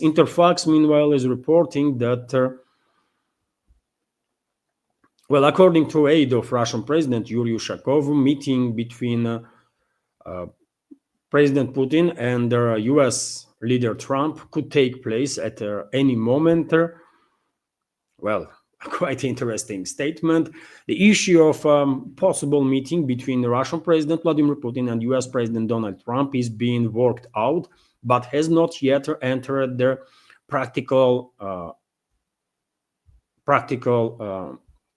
Interfax, meanwhile, is reporting that, well, according to aide of Russian President Yuri Ushakov, meeting between President Putin and US leader Trump could take place at any moment. Well, quite interesting statement. The issue of possible meeting between the Russian President Vladimir Putin and US President Donald Trump is being worked out, but has not yet entered the practical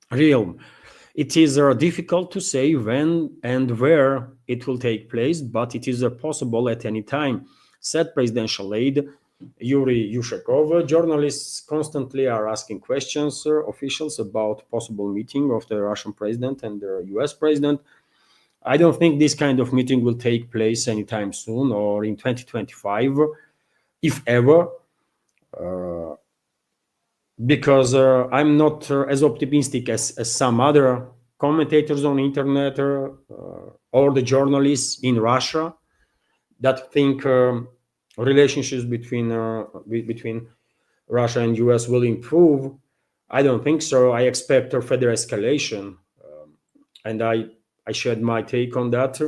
realm. It is difficult to say when and where it will take place, but it is possible at any time, said presidential aide Yuri Ushakov. Journalists constantly are asking questions, officials, about possible meeting of the Russian president and the US president. I don't think this kind of meeting will take place anytime soon or in 2025, if ever, because I'm not as optimistic as some other commentators on the internet or the journalists in Russia that think relationships between Russia and US will improve. I don't think so. I expect a further escalation, and I shared my take on that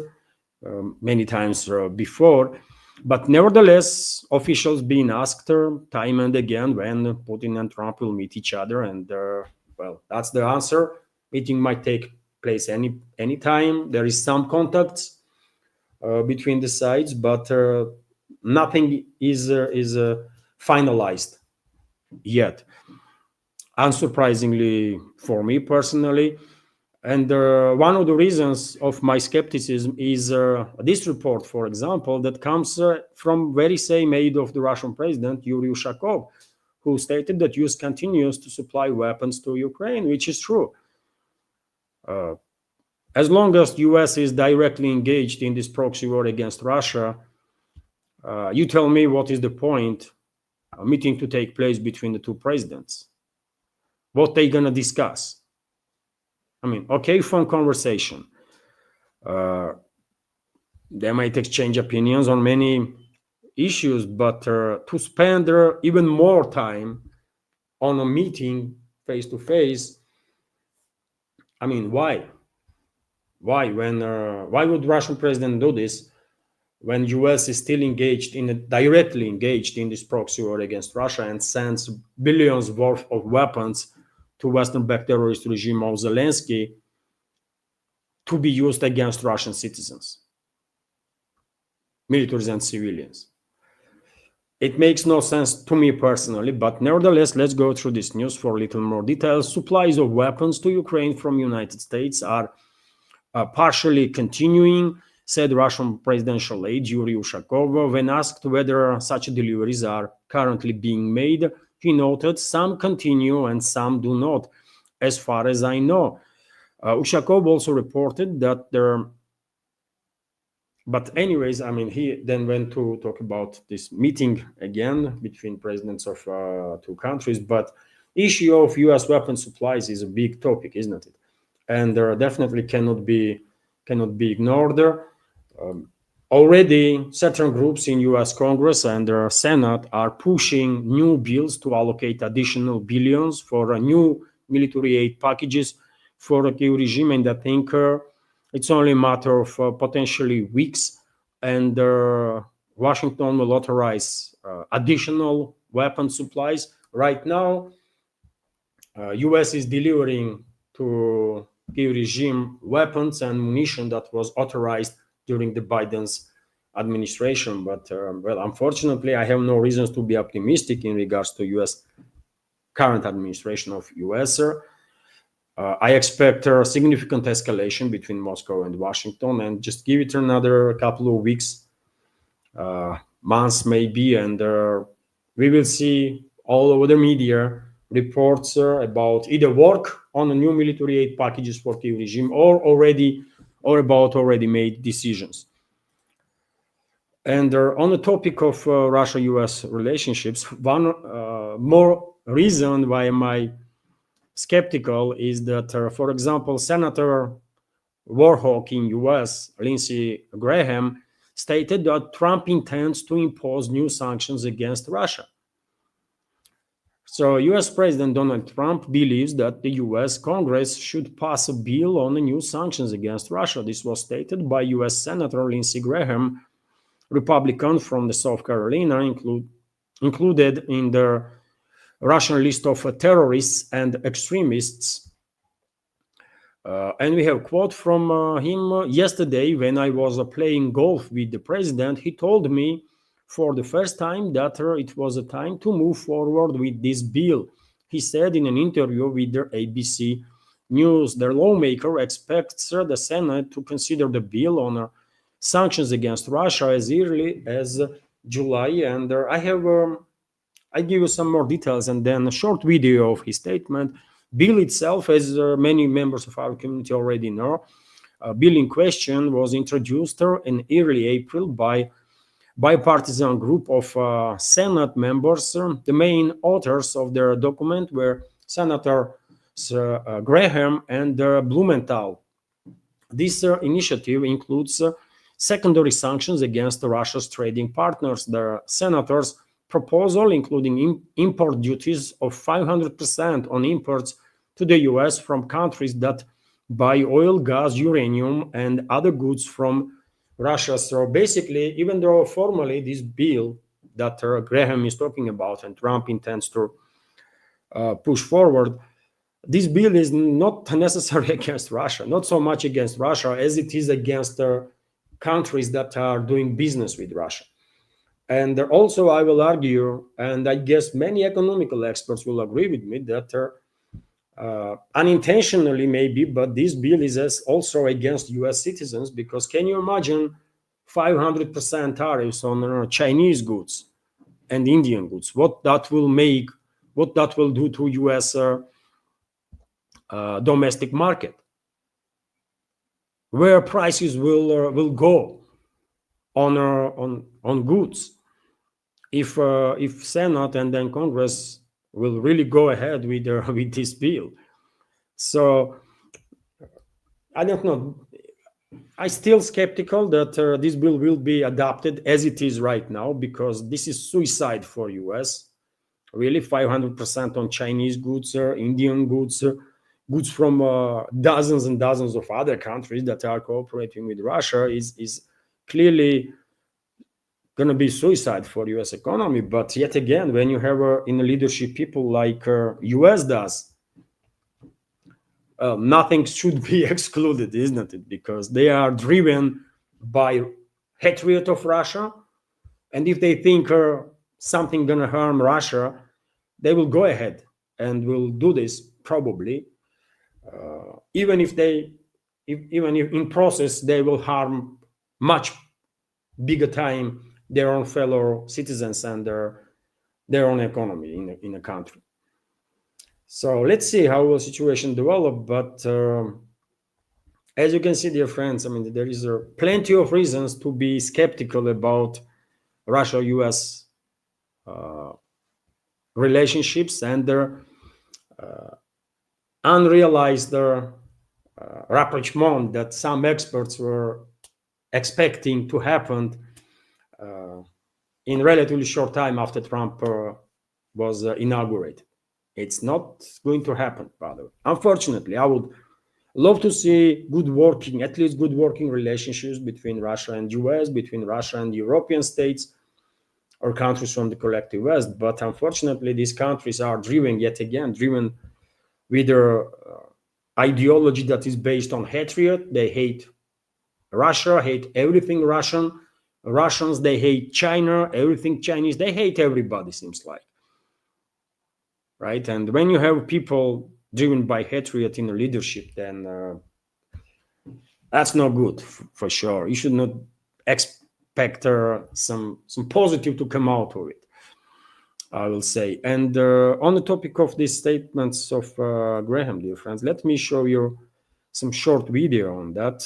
many times before. But nevertheless, officials being asked time and again when Putin and Trump will meet each other, and well, that's the answer. Meeting might take place any time. There is some contacts between the sides, but nothing is finalized yet. Unsurprisingly for me personally. And one of the reasons of my skepticism is this report, for example, that comes from very same aide of the Russian president, Yuri Ushakov, who stated that US continues to supply weapons to Ukraine, which is true. As long as US is directly engaged in this proxy war against Russia, you tell me what is the point a meeting to take place between the two presidents? What they gonna discuss? I mean, okay, phone conversation. They might exchange opinions on many issues, but to spend even more time on a meeting face to face, I mean, why? Why? Why would Russian president do this when US is still directly engaged in this proxy war against Russia and sends billions worth of weapons to Western-backed terrorist regime of Zelensky to be used against Russian citizens, militaries and civilians? It makes no sense to me personally, but nevertheless, let's go through this news for a little more details. Supplies of weapons to Ukraine from United States are partially continuing, said Russian presidential aide Yuri Ushakov. When asked whether such deliveries are currently being made, he noted some continue and some do not, as far as I know. Ushakov also reported that but anyways, I mean, he then went to talk about this meeting again between presidents of two countries. But issue of US weapon supplies is a big topic, isn't it? And definitely cannot be ignored. Already, certain groups in US Congress and Senate are pushing new bills to allocate additional billions for new military aid packages for the Kyiv regime, and I think it's only a matter of potentially weeks, and Washington will authorize additional weapon supplies. Right now, US is delivering to Kyiv regime weapons and munition that was authorized during the Biden's administration. But, well, unfortunately, I have no reasons to be optimistic in regards to US current administration of US. I expect a significant escalation between Moscow and Washington, and just give it another couple of weeks, months maybe, and we will see all over the media reports about either work on a new military aid packages for Kyiv regime or about already made decisions. And on the topic of Russia-US relationships, one more reason why am I skeptical is that, for example, Senator Warhawk in US, Lindsey Graham, stated that Trump intends to impose new sanctions against Russia. So US President Donald Trump believes that the US Congress should pass a bill on the new sanctions against Russia. This was stated by US Senator Lindsey Graham, Republican from the South Carolina, included in the Russian list of terrorists and extremists. And we have a quote from him yesterday when I was playing golf with the president. He told me for the first time that it was a time to move forward with this bill. He said in an interview with the ABC News, the lawmaker expects the Senate to consider the bill on sanctions against Russia as early as July. And I give you some more details and then a short video of his statement. Bill itself, as many members of our community already know, bill in question was introduced in early April by bipartisan group of Senate members. The main authors of the document were Senator Graham and Blumenthal. This initiative includes secondary sanctions against Russia's trading partners. The senators' proposal, including import duties of 500% on imports to the US from countries that buy oil, gas, uranium, and other goods from Russia. So basically, even though formally this bill that Graham is talking about and Trump intends to push forward, this bill is not necessarily against Russia, not so much against Russia as it is against countries that are doing business with Russia. And also, I will argue, and I guess many economical experts will agree with me, that unintentionally maybe, but this bill is also against US citizens, because can you imagine 500% tariffs on Chinese goods and Indian goods? What that will do to US domestic market, where prices will go on goods if Senate and then Congress will really go ahead with this bill. So I don't know. I still skeptical that this bill will be adopted as it is right now, because this is suicide for US. Really, 500% on Chinese goods, Indian goods, goods from dozens and dozens of other countries that are cooperating with Russia is clearly going to be suicide for US economy. But yet again, when you have in the leadership people like US does, nothing should be excluded, isn't it? Because they are driven by hatred of Russia, and if they think something going to harm Russia, they will go ahead and will do this probably, even if in process they will harm much bigger time their own fellow citizens and their own economy in a country. So let's see how the situation develop. But as you can see, dear friends, I mean, there is plenty of reasons to be skeptical about Russia-US relationships and their unrealized rapprochement that some experts were expecting to happen in relatively short time after Trump was inaugurated. It's not going to happen, by the way. Unfortunately, I would love to see at least good working relationships between Russia and US, between Russia and European states or countries from the collective West. But unfortunately, these countries are driven with their ideology that is based on hatred. They hate Russia, hate everything Russian. Russians, they hate China, everything Chinese. They hate everybody, seems like. Right? And when you have people driven by hatred in the leadership, then that's not good for sure. You should not expect some positive to come out of it, I will say. And on the topic of these statements of Graham, dear friends, let me show you some short video on that.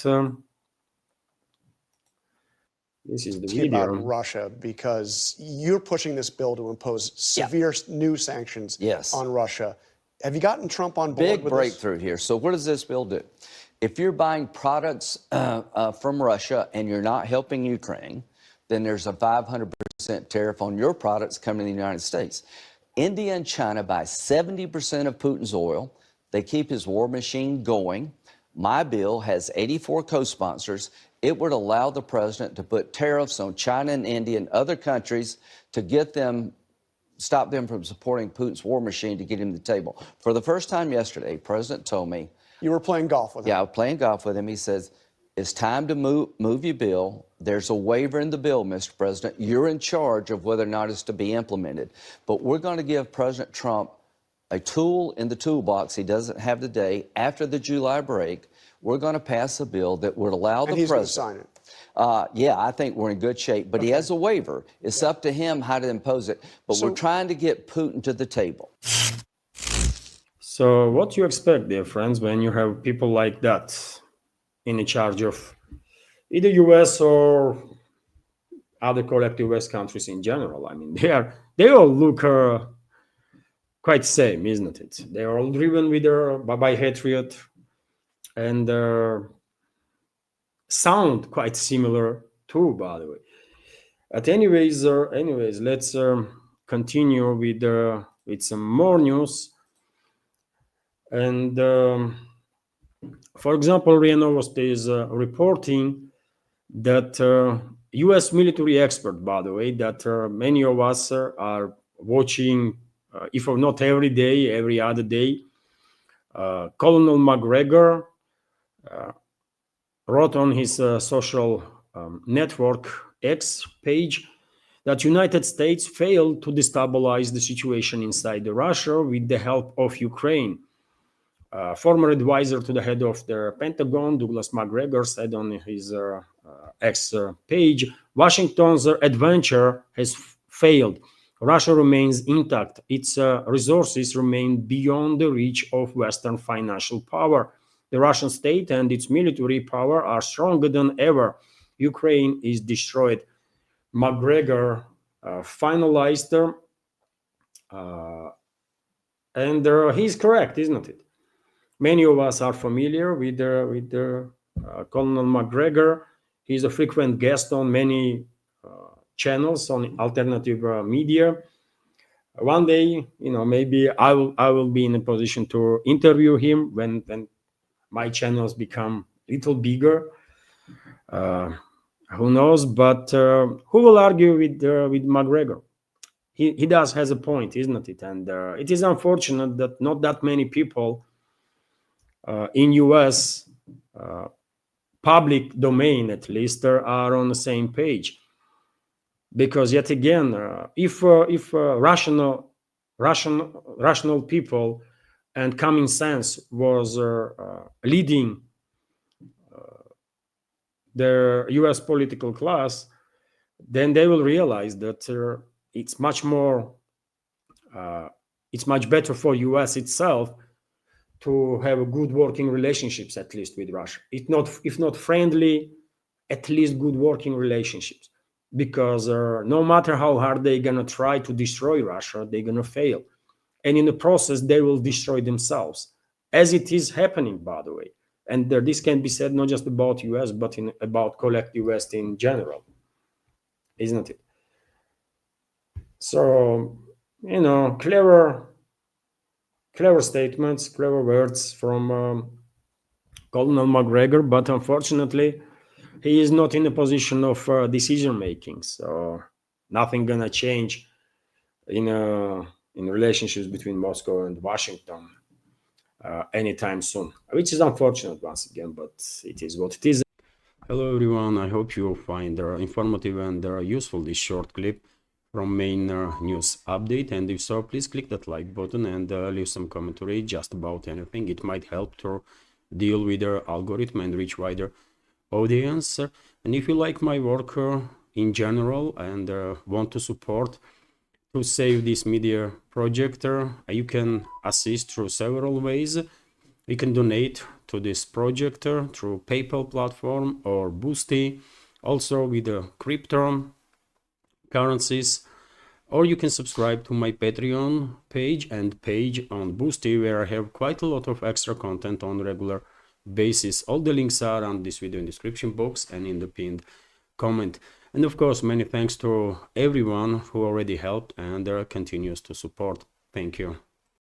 This is the video about Russia, because you're pushing this bill to impose severe new sanctions on Russia. Have you gotten Trump on board with this? Big breakthrough here. So what does this bill do? If you're buying products from Russia and you're not helping Ukraine, then there's a 500% tariff on your products coming to the United States. India and China buy 70% of Putin's oil. They keep his war machine going. My bill has 84 co-sponsors. It would allow the president to put tariffs on China and India and other countries to get them, stop them from supporting Putin's war machine to get him to the table. For the first time yesterday, President told me. You were playing golf with him. Yeah, I was playing golf with him. He says, it's time to move your bill. There's a waiver in the bill, Mr. President. You're in charge of whether or not it's to be implemented. But we're going to give President Trump a tool in the toolbox he doesn't have today. After the July break, we're going to pass a bill that would allow the president. He's going to sign it. Yeah, I think we're in good shape. But he has a waiver. It's up to him how to impose it. But we're trying to get Putin to the table. So what do you expect, dear friends, when you have people like that in charge of either US or other collective West countries in general? I mean, they all look quite same, isn't it? They are all driven with by hatred and sound quite similar too, by the way. But anyways, let's continue with some more news. And for example, RIA Novosti is reporting that U.S. military expert, by the way, that many of us are watching, if not every day, every other day. Colonel MacGregor wrote on his social network X page that United States failed to destabilize the situation inside Russia with the help of Ukraine. Former advisor to the head of the Pentagon, Douglas MacGregor, said on his X page, Washington's adventure has failed. Russia remains intact. Its resources remain beyond the reach of Western financial power. The Russian state and its military power are stronger than ever. Ukraine is destroyed. MacGregor finalized, and he's correct, isn't it? Many of us are familiar with Colonel MacGregor. He's a frequent guest on many channels on alternative media. One day, maybe I will be in a position to interview him when my channels become a little bigger. Who knows? But who will argue with MacGregor? He does has a point, isn't it? And it is unfortunate that not that many people in US public domain, at least, are on the same page. Because yet again, if rational people and common sense was leading the US political class, then they will realize that it's much better for US itself to have a good working relationships, at least with Russia. If not friendly, at least good working relationships. Because no matter how hard they're going to try to destroy Russia, they're going to fail. And in the process, they will destroy themselves, as it is happening, by the way. And this can be said not just about US, but about collective West in general, isn't it? So, clever statements, clever words from Colonel MacGregor, but unfortunately, he is not in a position of decision making. So nothing gonna change in relationships between Moscow and Washington anytime soon, which is unfortunate once again, but it is what it is. Hello everyone, I hope you find informative and useful this short clip from main news update, and if so, please click that like button and leave some commentary just about anything. It might help to deal with the algorithm and reach wider audience. And if you like my work in general and want to support to save this media project, you can assist through several ways. You can donate to this project through PayPal platform or Boosty, also with the crypto currencies, or you can subscribe to my Patreon page and page on Boosty, where I have quite a lot of extra content on regular basis. All the links are on this video in description box and in the pinned comment. And of course, many thanks to everyone who already helped and continues to support. Thank you.